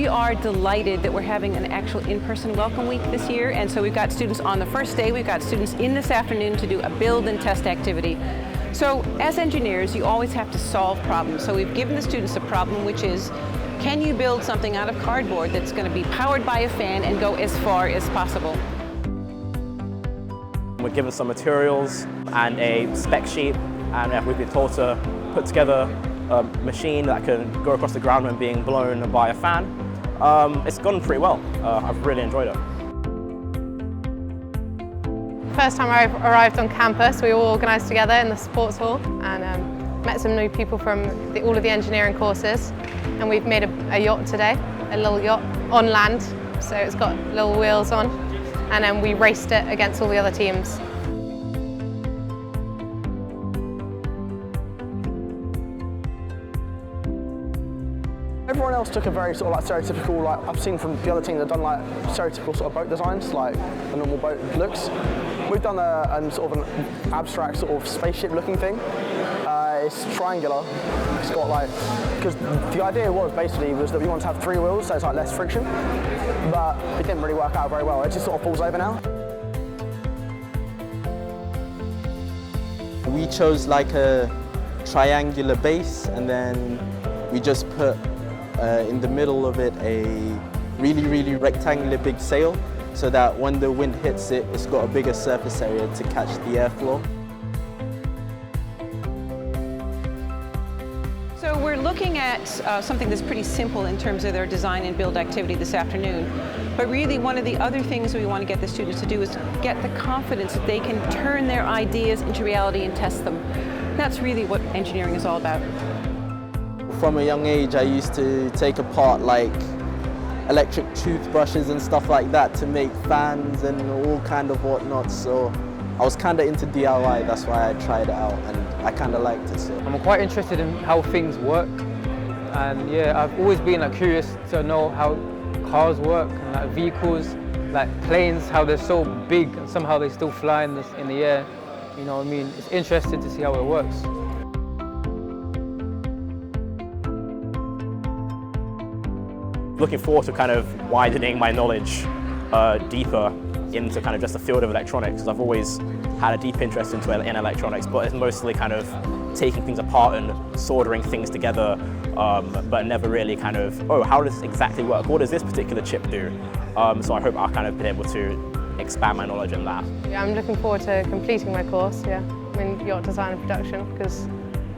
are delighted that we're having an actual in-person welcome week this year, and so we've got students on the first day, we've got students in this afternoon to do a build and test activity. So as engineers, you always have to solve problems. So we've given the students a problem, which is, can you build something out of cardboard that's going to be powered by a fan and go as far as possible? We're given some materials and a spec sheet, and we've been told to put together a machine that can go across the ground when being blown by a fan. It's gone pretty well. I've really enjoyed it. First time I arrived on campus, we all organised together in the sports hall and met some new people from all of the engineering courses, and we've made a yacht today, a little yacht on land, so it's got little wheels on, and then we raced it against all the other teams. Everyone else took a very sort of like stereotypical, like I've seen from the other team, they've done like stereotypical sort of boat designs, like the normal boat looks. We've done a sort of an abstract sort of spaceship looking thing. It's triangular. It's got like, because the idea was basically that we wanted to have 3 wheels, so it's like less friction, but it didn't really work out very well. It just sort of falls over now. We chose like a triangular base, and then we just put in the middle of it a really rectangular big sail, so that when the wind hits it, it's got a bigger surface area to catch the airflow. So we're looking at something that's pretty simple in terms of their design and build activity this afternoon. But really one of the other things we want to get the students to do is get the confidence that they can turn their ideas into reality and test them. That's really what engineering is all about. From a young age, I used to take apart like electric toothbrushes and stuff like that to make fans and all kind of whatnot. So I was kind of into DIY, that's why I tried it out, and I kind of liked it. So I'm quite interested in how things work, and yeah, I've always been like curious to know how cars work, and like vehicles, like planes, how they're so big and somehow they still fly in the air. You know what I mean? It's interesting to see how it works. Looking forward to kind of widening my knowledge deeper into kind of just the field of electronics, because I've always had a deep interest in electronics, but it's mostly kind of taking things apart and soldering things together, but never really kind of, oh, how does this exactly work? What does this particular chip do? So I hope I've kind of been able to expand my knowledge in that. Yeah, I'm looking forward to completing my course, yeah, in yacht design and production, because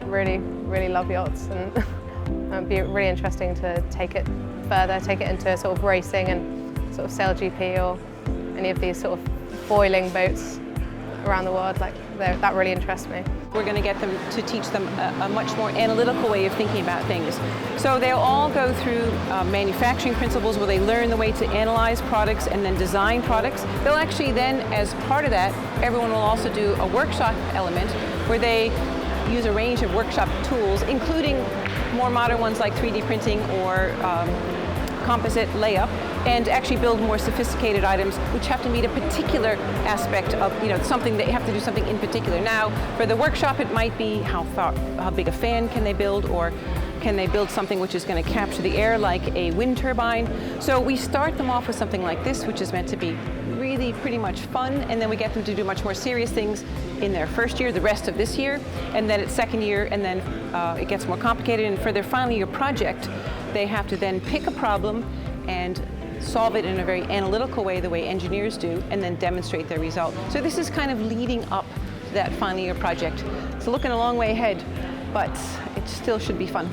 I really love yachts, and it'd be really interesting to take it further, take it into sort of racing and sort of sail GP or any of these sort of boiling boats around the world. Like that really interests me. We're going to get them to teach them a much more analytical way of thinking about things. So they'll all go through manufacturing principles where they learn the way to analyze products and then design products. They'll actually then, as part of that, everyone will also do a workshop element where they use a range of workshop tools, including more modern ones like 3D printing or composite layup, and actually build more sophisticated items which have to meet a particular aspect of, something they have to do something in particular. Now, for the workshop, it might be how big a fan can they build, or can they build something which is going to capture the air like a wind turbine. So we start them off with something like this, which is meant to be really pretty much fun, and then we get them to do much more serious things in their first year, the rest of this year, and then it's second year, and then it gets more complicated, and for their final year project, they have to then pick a problem and solve it in a very analytical way, the way engineers do, and then demonstrate their result. So this is kind of leading up to that final year project. It's looking a long way ahead, but it still should be fun.